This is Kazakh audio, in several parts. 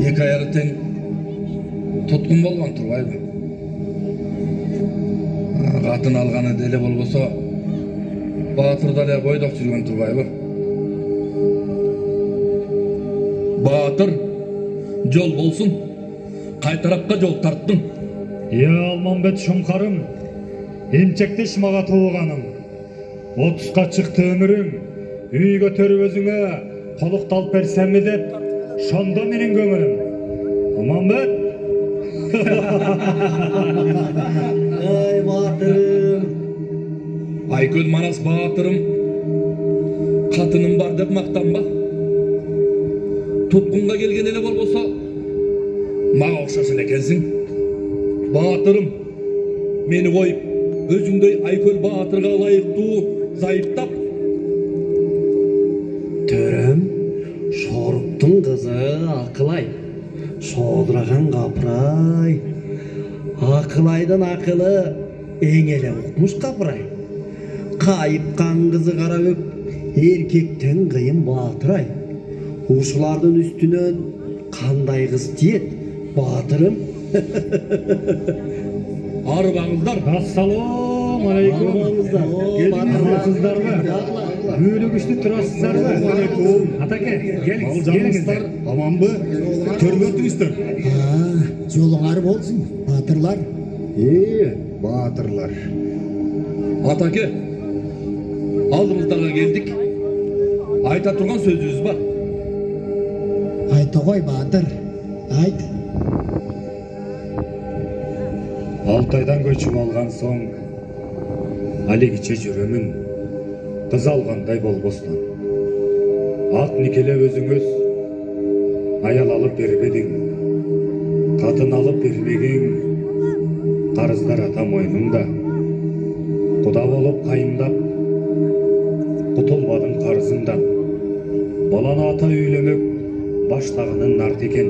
Эки аягы тең туткун болгон турбайбы? Катын алганы деле болбосо, Баатыр да эле бойдок жүргөн турбайбы? Баатыр, жол болсун. Кай тарапка жол тарттың? Алмамбет шуңкарым, эмчектеш мага тууганым. 30га чыкты өмүрүм, үй көтөрүп өзүңө колукталып берсемби деп, шондо менин көңүлүм. Алмамбет. Ай Баатырым. Айкөл Манас Баатырым, катыным бар деп мактанба. Туткунга келген эле болбосо, мага окшош эле экенсиң. Баатырым, мени коюп, өзүңдөй Айкөл Баатырга ылайыктуу зайыптап. Төрөм, Шоруктун кызы Акылай. Шоодураган капырай. Акылайдын акылы эң эле укмуш капырай. Кайыпкан кызы Карабөк эркектен кыйын Баатырай. Ушулардын үстүнөн кандай кыз тиет, Баатырым? Арбаңыздар. Ассалам алейкум. Келиңиздер кыздарбы? Бөлүгүштү турасыздарбы? Атаке, келиңиздер. Аманбы? Төрбөтүңүздөр. Жолуңар болсун, баатырлар. Баатырлар. Атаке, алдыңыздарга келдик. Айта турган сөзүбүз бар. Айта кой, Баатыр. Айт. 6 айдан көчүм алган соң, алегиче жүрөмүн, кыз алгандай болбостон. Ак никелеп өзүңөз аял алып бербедиң, катын алып бермегиң, карыздар ата мойнуңда. Куда болуп кайымдап, кутулбадың карызыңдан. Баланы ата үйлөнүп, баштагынын нарт экен.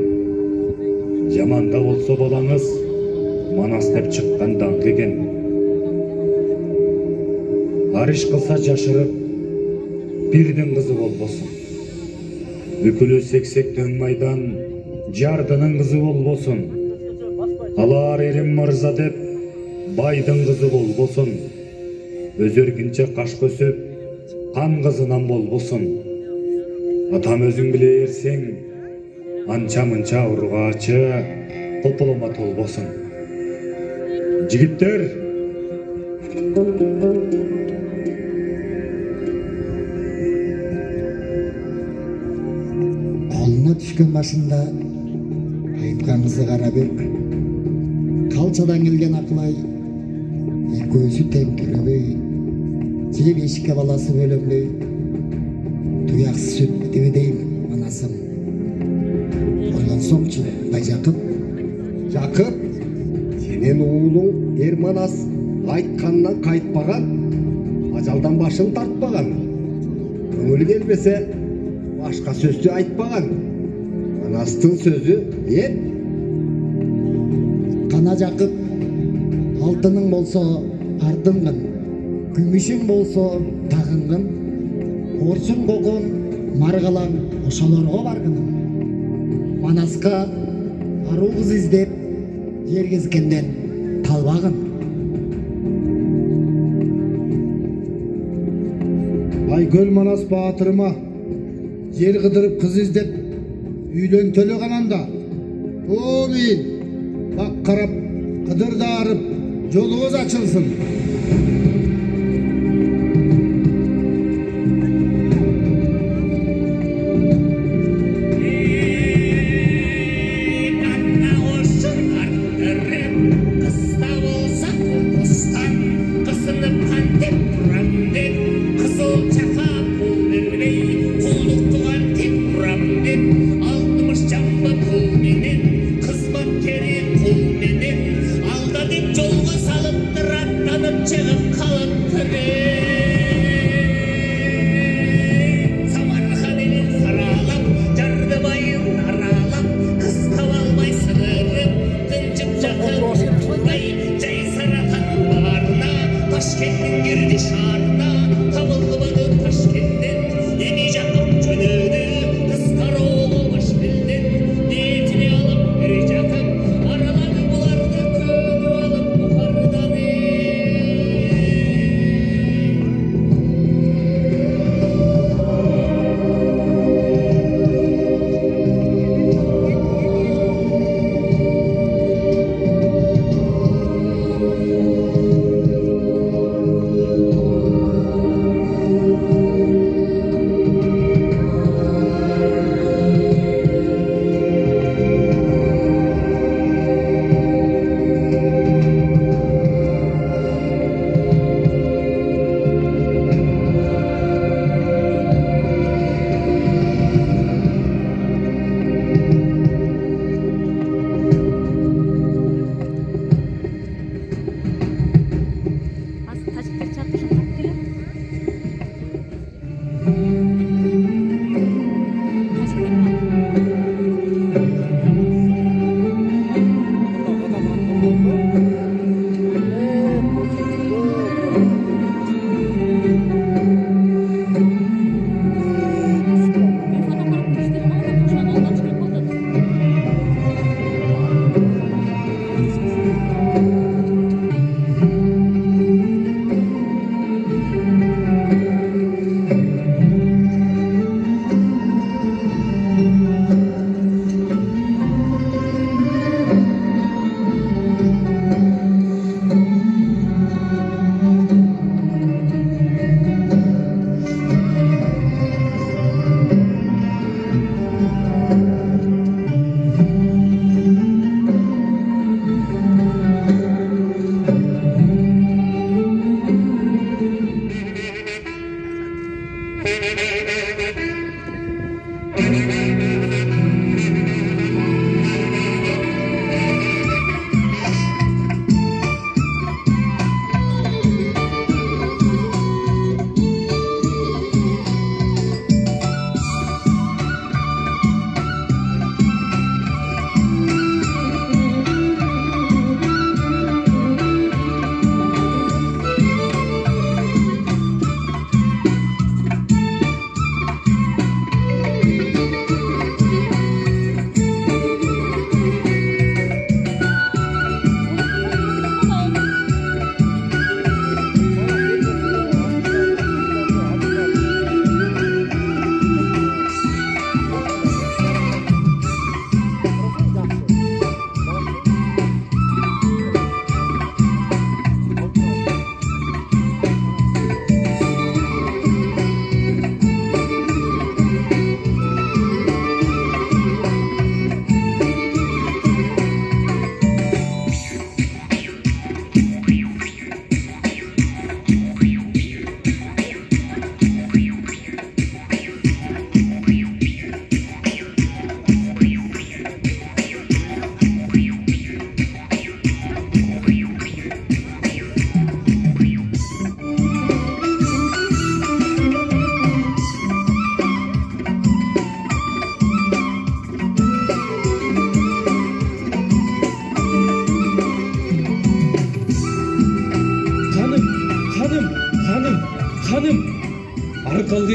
Жаманда болсо балаңыз, Манас деп чыккан даңк экен. Ариш кылса жашырып, бирдин кызы болбосун. Үкүлү сексек дөң майдан, жардынын кызы болбосун. Алар эрим мырза деп, байдын кызы болбосун. Өзөргүнчө каш көсөп, кан кызынан болбосун. Атам өзүң биле эрсең, анча-мынча ургаачы, тополома толбосун. Жигиттер, Колуна түшкөн башында айткан кызы Карабөк, калчадан келген Акылай, экөөсү тең көрөбөй, же бешикке баласы бөлөнбөй, туяксыз өтпөдүбү дейм, Манасым. Ойлонсоңчу, Байжакып. Жакып, сенен уулуң Манас айткандан кайтпаган, ажалдан башын тартпаган. Көңүлү келбесе, башка сөздү айтпаган. Манастын сөзү эп. Кана Жакып, алтының болсо артыңгын, күмүшүң болсо тагыңгын, орсун кокон маргалаң ошолорго баргынын. Манаска аруу кыз издеп, жер кезгенден талбагын. Айкөл Манас Баатырыма жер кыдырып кыз издеп үйлөнтөлө кананда. Мен бак карап, кыдырдарып, жолуңуз ачылсын. Alda dip jolga salıp tıratlanıp çıkıp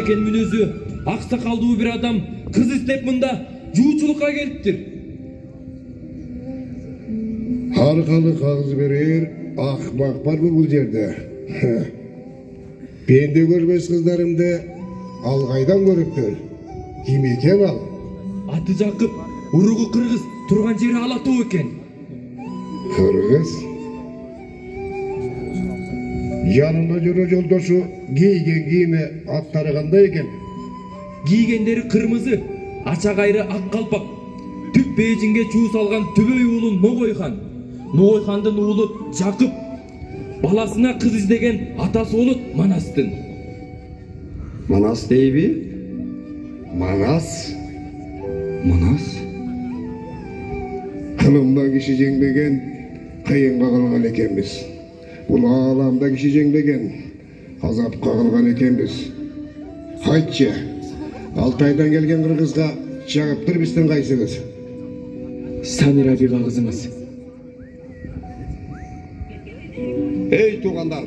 экен мүнөзү аксакалдуу бир адам кыз издеп мында жуучулукка келиптир. Аркалык агыз берер акмак барбы бул жерде? Пенде көрбөс кыздарымды ал кайдан көрүптүр? Ким экен ал? Аты Жакып, уругу кыргыз, турган жери Алатоо экен. Кыргыз? Жанында жүрө жолдошу кийген кийими аттары кандай экен? Кийгендери кырмызы, ача кайры ак калпак. Түп бейжинге чуу салган түбөй уулу Ногой-хан. Ногой-хандын уулу Жакып. Баласына кыз издеген атасы болот Манастын. Манас дейби? Манас? Манас? Кылымда киши жеңбеген, кыйынга калган экенбиз. Бул ааламда киши жеңбеген, азапка калган экенбиз. Айтчы, Алтайдан келген кыргызга чагыптыр биздин кайсыңыз? Санира Бига кызыбыз. Эй туугандар,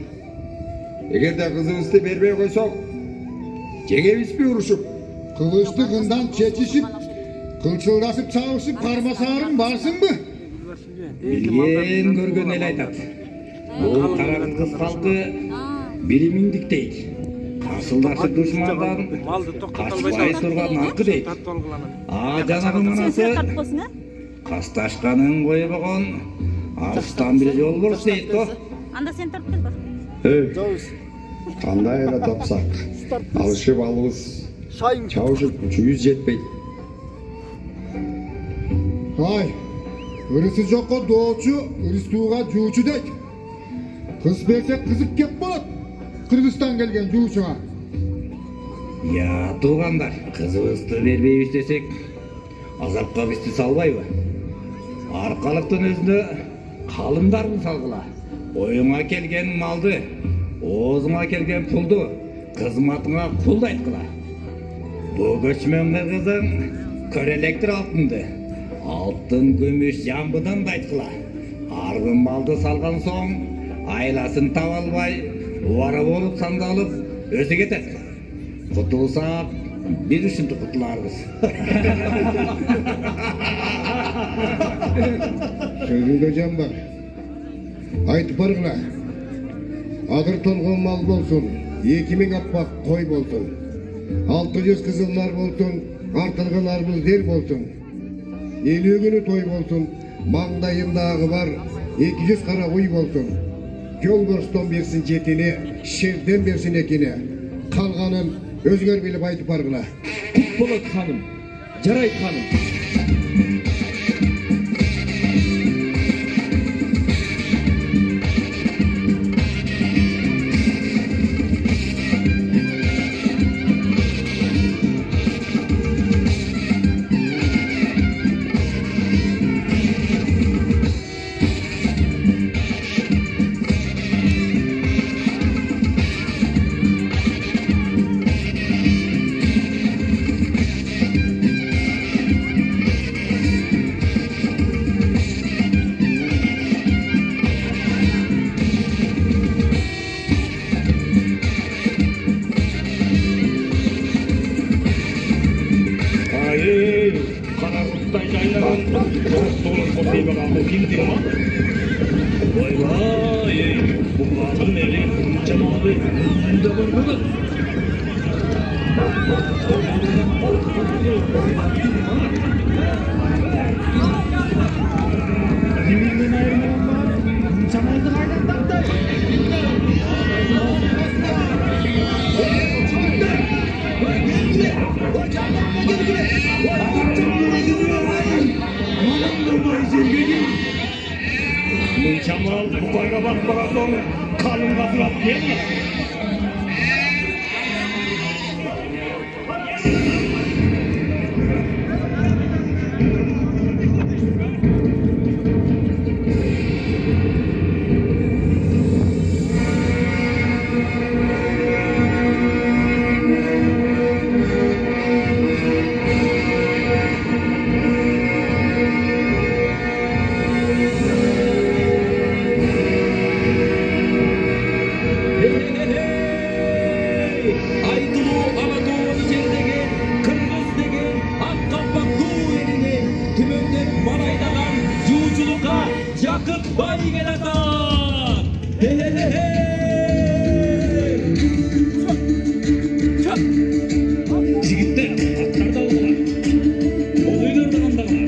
эгерде кызыбызды бербей койсок, жеңебизби урушуп? Кылычты кындан чечишип, кылчылдасып чабышып кармасарың барсыңбы? Билген көргөн эл айтат. Бул кара кыргыз калкы биримиңдик дейт. Каршылдашып душмандан качпай турган аркы дейт. Жанагы манасы касташканын койбогон алыстан бир жол болуш дейт го. Анда сен тартып кел бар. Кандай эле тапсак, алышып алыбыз, чабышып күчүбүз жетпейт. Ай, ырысы жокко доочу, ырыстууга жуучу дейт. Кыз берсек кызып кеп болот. Кыргызстан келген жуучуңа. Я туугандар, кызыбызды бербейбиз десек, азапка бизди салбайбы? Аркалыктын өзүнө калымдарды салгыла. Оюңа келген малды, оозуңа келген пулду, кызматыңа кул айткыла. Бу көчмөн кыргызың көрелектир алтынды, алтын күмүш жамбыдан да айткыла. Аргын малды салган соң, айласын таба албай, убара болуп сандалып, өзү кетет. Кутулсак, бир ушинтип кутуларбыз. Сөзүңдө жан бар. Айтып баргыла. Адыр толгон мал болсун, 2000 аппак кой болсун, 600 кызылдар болсун, артылгыларыбыз дер болсун, 50 күнү той болсун, маңдайындагы бар 200 кара уй болсун. Жол көрстөн берсин жетини, шерден берсин экини. Калганын өзгөр билип айтып баргыла. Кут болот ханым. Жарайт ханым. Çamal bu kayga bakmadan sonra kalın kapırat değil mi? Hey, hey, hey. Jakıp Baygelatan. Жигиттер, аттарда болыңар. Болуйларды кандагыла.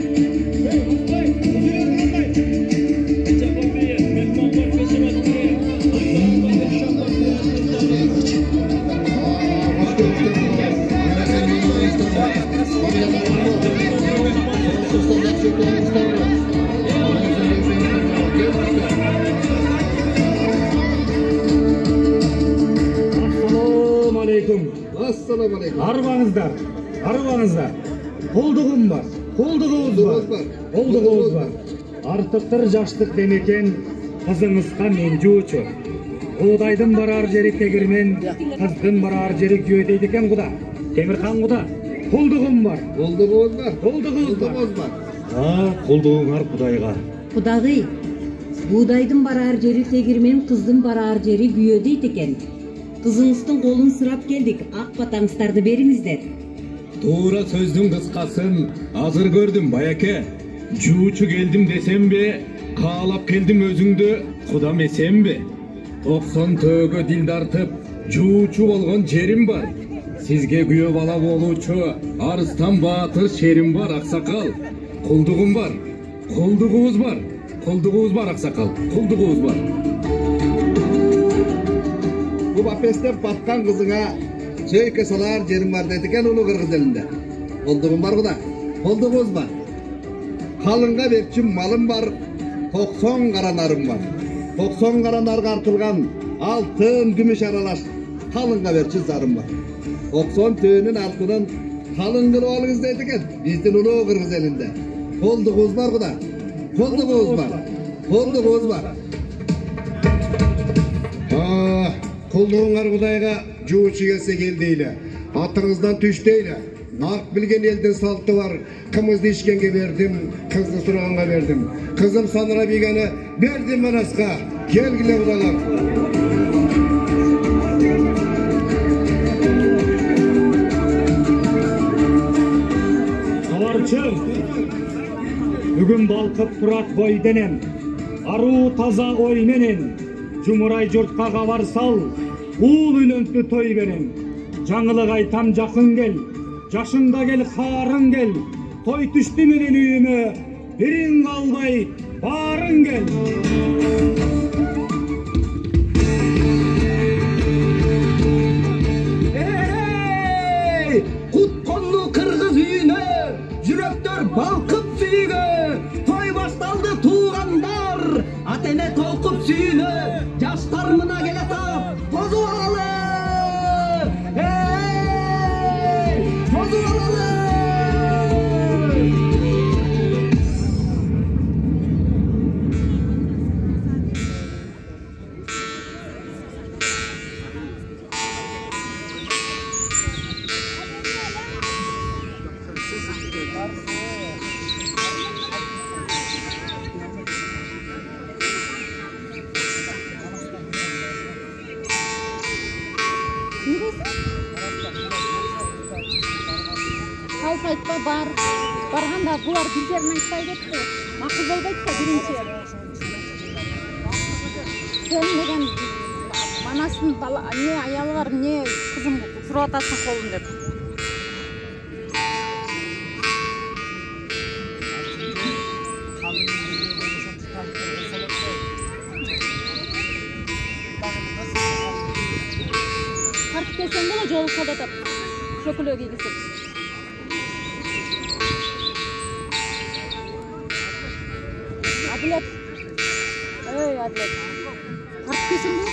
Assalamu alaikum. Арбаңыздар. Колдугум бар. Колдугубуз бар. Артыктыр жаштык демекен, кызыңызга мен жуучу. Кудайдын барар жери тегирмен, кыздын барар жери күйө дейт экен Куда. Темирхан Куда. Колдугум бар. Колдугубуз бар. Колдугуңар Кудайга. Кудагый, Кудайдын барар жери тегирмен, кыздын барар жери күйө дейт экен. Кызыңыздын колун сурап келдик. Ак батаңыздарды бериңиздер. Туура сөздүн кыскасын азыр көрдүм байаке. Жуучу келдим десемби, каалап келдим өзүңдү кудам эсемби. 90 төөгө дил тартып, жуучу болгон жерим бар. Сизге күйөө бала болуучу Арыстан Баатыр шерим бар, аксакал. Кулдугум бар. Кулдугубуз бар, аксакал. Кулдугубуз бар. Bu bapestep batkan kızına çöйкө салар жерим бар дейт экен улуу кыргыз элинде. Колдугум бар Куда. Колдугубуз бар. Калынга берчим малым бар, 90 каранарым бар. 90 каранарга артылган алтын, күмүш аралаш калынга берчи зарым бар. 90 төөнүн артынан калың кылып алыңыз дейт экен биздин улуу кыргыз элинде. Колдугубуз бар Куда. Колдугубуз бар. Колдугуңар Кудайга жуучу келсе кел дейле. Атыңыздан түш дейле. Нак билген элдин салты бар. Кымызды ичкенге бердим, кызды сураганга бердим. Кызым Саныра бигени бердим Манаска. Келгиле Кудайлар. Каларчы, бүгүн балкып турат бой денем. Аруу таза ой менен жумурай журтка кабар сал, уул үйлөнтү той берем. Жаңылык айтам жакын кел, жашыңда кел, хаарың кел. Той түштү менен үйүмө, бириң калбай, баарың кел. Кутконну кыргыз үйүнө, жүрөктөр балкып сүйгө. Той башталды туугандар, ата-эне толкуп сүйүнө. Жаштар мына келе тап, тозуп алалы. Тозуп алалы. Kalp айтпа барганда булар бир жерин айтпай кетти. Макул болбойт да биринчи. Сен деген Манастын бала не аялы бар, не кызым сурап атасың колун деп. Тартып келсең деле жолу солдатат. Шөкөлө кийгизип. Adlet. Adlet. Tart kesin mi?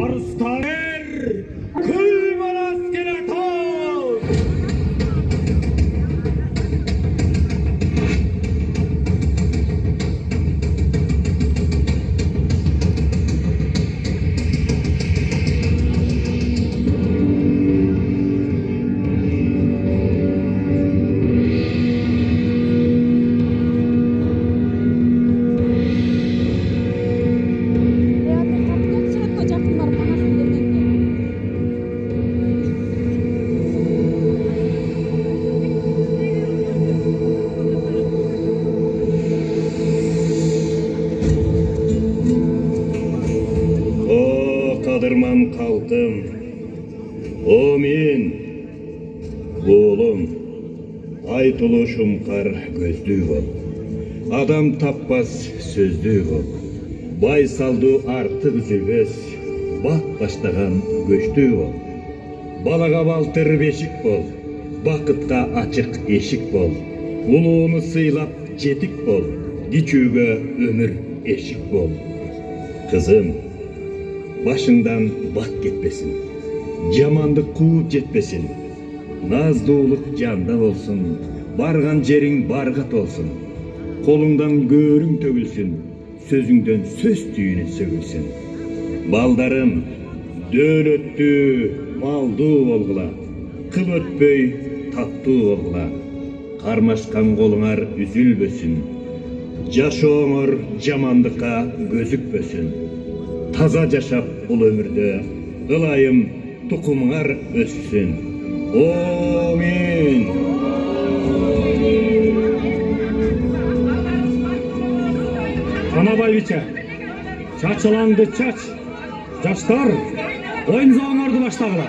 Arıstaner, kül manas geletan. жаман халқым, о мен, болым, айтылы шумқар көзді бол, адам таппас сөзді бол, бай салды артық үзілбес, бақ баштаған көшті бол, балаға балтыр бешік бол, бақытқа ашық ешік бол, ұлуыны сыйлап жетік бол, кичүүгө өмір ешік бол. Қызым, башыңдан бат кетпесін, жамандық қуып жетпесін, наздуулық жанда болсын, барған жерің барғат олсын, қолыңдан көрің төгілсін, сөзіңден сөз түйіні сөгілсін. Балдарым, дөөлөттүү, малдуу болғыла, қыл өтпөй, таттуу болғыла, қармашқан қолыңар үзілбөсін, жашооңор жамандыққа көзікпөсін, таза жашап бұл өмірді, ылайым тұқымыңар өссін. Амин. Анабайбича, чачылаңды чач, жаштар, ойын заңарды баштағыла.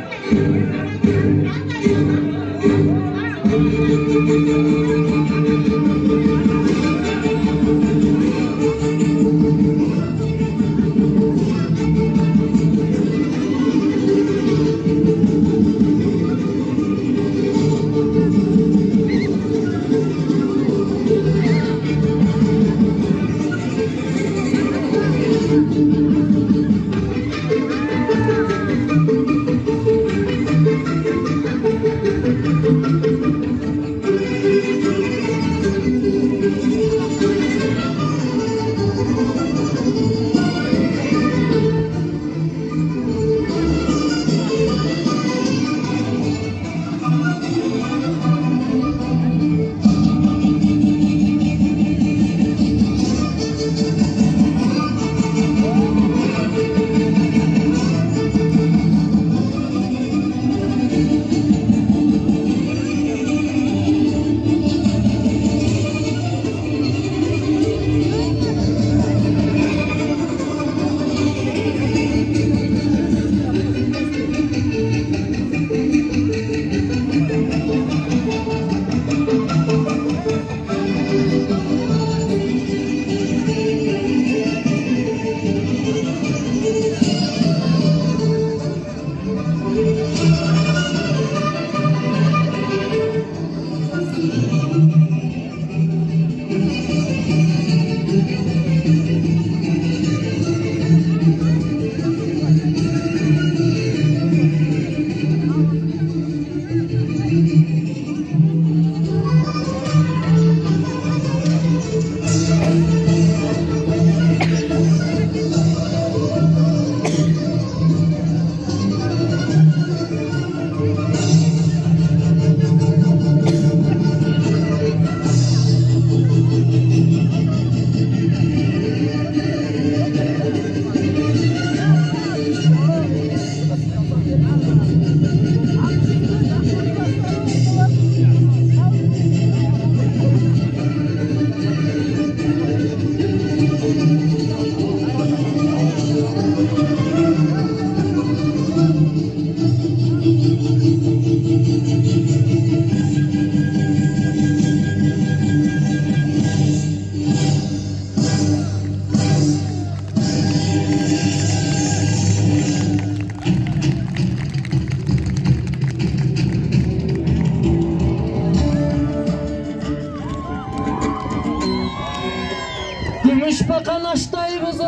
Bakan açtayız,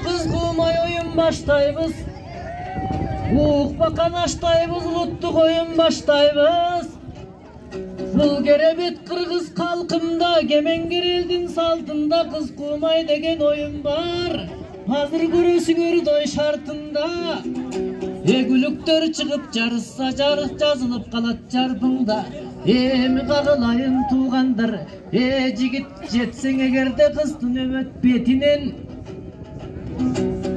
kız kumay oyun baştayız. Bakan açtayız, luttuk oyun baştayız. Бұл керебет қырғыз қалқымда, кемеңгер елдің салтында қыз kumay деген ойын бар. Hazır көресіңер той шартында. Egülüktör çıkıp жарысса жарық жазылып қалат жарпыңда. Эми қағылайын туғандар, жігіт жетсең егерде қыздың өмөт бетінен.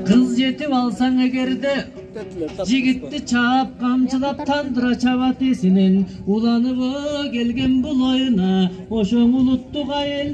Қыз жетіп алсаң егерде, жігітті чап қамчылап тандыра чабат есінен. Уланып келген бұл ойына, ошоң улуттук айыл.